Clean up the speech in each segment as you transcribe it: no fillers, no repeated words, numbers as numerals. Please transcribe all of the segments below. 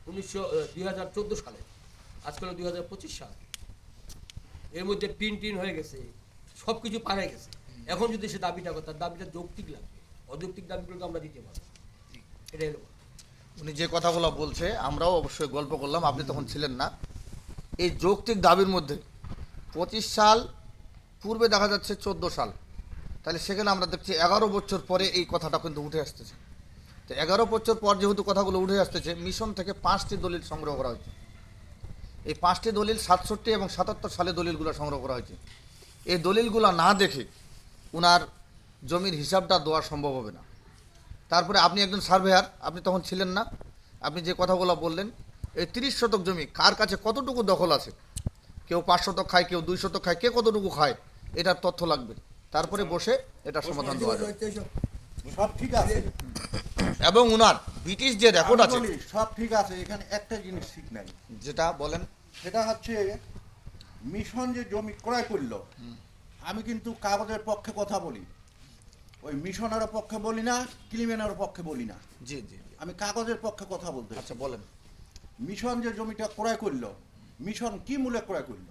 2014 সালে, আজকাল 2025 সাল, এর মধ্যে প্রিন্ট হয়ে গেছে, সব কিছু পারে গেছে। এখন যদি সে দাবিটা করে, তার দাবিটা যৌক্তিক লাগবে, অযৌক্তিক দাবিগুলো আমরা দিতে পারবো। এটাই হলো উনি যে কথাগুলো বলছে আমরাও অবশ্যই গল্প করলাম, আপনি তখন ছিলেন না। এই যৌক্তিক দাবির মধ্যে 25 সাল পূর্বে দেখা যাচ্ছে 14 সাল, তাহলে সেখানে আমরা দেখছি 11 বছর পরে এই কথাটা কিন্তু উঠে আসতেছে। তো 11 বছর পর যেহেতু কথাগুলো উঠে আসতেছে, মিশন থেকে 5টি দলিল সংগ্রহ করা হয়েছে। এই 5টি দলিল 67 এবং 77 সালে দলিলগুলো সংগ্রহ করা হয়েছে। এই দলিলগুলো না দেখে ওনার জমির হিসাবটা দেওয়া সম্ভব হবে না। তারপরে আপনি একজন সার্ভেয়ার, আপনি তখন ছিলেন না, আপনি যে কথাগুলো বললেন, এই 30 শতক জমি কার কাছে কতটুকু দখল আছে, কেউ 5 শতক খায়, কেউ 2 শতক খায়, কে কতটুকু খায়, এটার তথ্য লাগবে। তারপরে বসে এটা সমাধান দেওয়া যাবে। সব ঠিক আছে, এবং ওনার ব্রিটিশ যে রেকর্ড আছে, সব ঠিক আছে, এখানে একটা জিনিস ঠিক নাই। যেটা বলেন, সেটা হচ্ছে মিশন যে জমি ক্রয় করলো, আমি কিন্তু কাগজের পক্ষে কথা বলি, ওই মিশনের পক্ষে বলি না, ক্লিমেনের পক্ষে বলি না, জি জি, আমি কাগজের পক্ষে কথা বলতে। আচ্ছা বলেন। মিশন যে জমিটা ক্রয় করলো, মিশন কি মূল্যে ক্রয় করলো?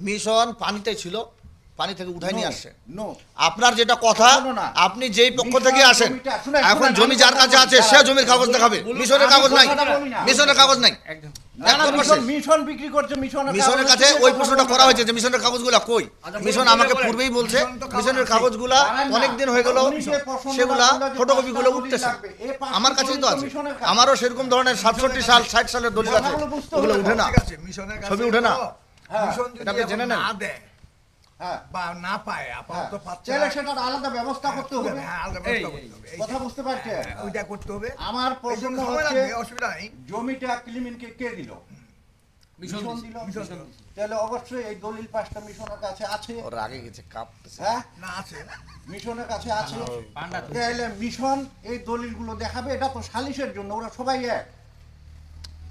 মিশন পানিতে ছিল, পানি থেকে উঠাই নিয়ে আসছে। নো, আপনার যেটা কথা, শোনো না। আপনি যেই পক্ষ থেকে মিশন আসেন, জমিটা- শুনেন, এখন শুনেন, জমি আমি যার কথা কাছে বলি, আছে সে জমির কাগজ দেখাবে, মিশনের আমি কাগজ নাই, কথাটা বলি না। মিশনের কাগজ নাই। না, না, 100% মিশন বিক্রি করছে, মিশনের কাছে ওই প্রশ্নটা করা হয়েছে যে মিশনের কাগজগুলা কই। মিশন আমাকে পূর্বেই বলছে মিশনের কাগজগুলা অনেক দিন হয়ে গেল, সেগুলা ফটোকপিগুলো উঠতেছে আমার কাছেই তো আছে। আমারও সেরকম ধরনের 67 সাল 60 সালের দলিল আছে, ওগুলো উঠে না, ছবি উঠে না। এটা আপনি জেনে নেন। হ্যাঁ, বা না পায় আপাতত পাচ্ছে তাহলে সেটার আলাদা ব্যবস্থা করতে হবে। হ্যাঁ, আলাদা ব্যবস্থা করতে হবে। কথা বুঝতে পারছেন? ওইটা করতে হবে। আমার এই প্রশ্ন জন্য সময় হচ্ছে, লাগবে, অসুবিধা নেই। জমিটা ক্লিমিনকে কে দিল? মিশন দিল। মিশন। তাহলে অবশ্যই এই দলিল পাঁচটা মিশনের কাছে আছে। ওর আগে গেছে কাঁপতেছে। হ্যাঁ, না আছে মিশনের কাছে আছে। তাহলে মিশন এই দলিলগুলো দেখাবে, এটা তো সালিশের জন্য, ওরা সবাই এক।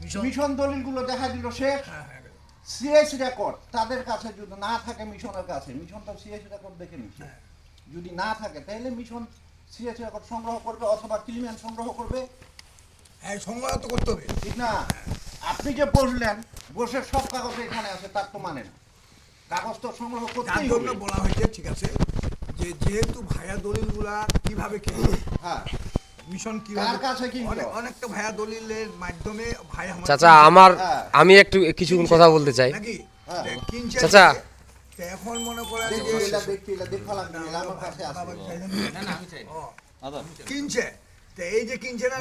মিশন। মিশন দলিলগুলো দেখা দিল শেষ। হ্যাঁ, হ্যাঁ, সিএস রেকর্ড তাদের কাছে যদি না থাকে, মিশনের কাছে, মিশন তো সিএস রেকর্ড দেখে নিচ্ছে। যদি না থাকে তাহলে মিশন সিএস রেকর্ড সংগ্রহ করবে অথবা ক্লিমেন সংগ্রহ করবে। হ্যাঁ, সংগ্রহ তো করতে হবে। ঠিক না? আপনি যে বসলেন, বসে সব কাগজ এখানে আছে, তার তো মানে না, কাগজ তো সংগ্রহ তার করতেই জন্য হবে। বলা হয়েছে, ঠিক আছে, যে যেহেতু ভায়া দলিলগুলা কিভাবে কিনবে, হ্যাঁ, মিশন কার কিভাবে, কাছে কিনলো? অনেকটা ভায়া দলিলের মাধ্যমে ভায়া আমার চাচা আমি একটু কিছু কথা বলতে চাই। নাকি হ্যাঁ। কিনছে চাচা। তো এখন মনে করেন যে দেখি, এলা দেখা লাগবে, এলা আমার কাছে আছে। কিনছে, তো এই যে কিনছে না,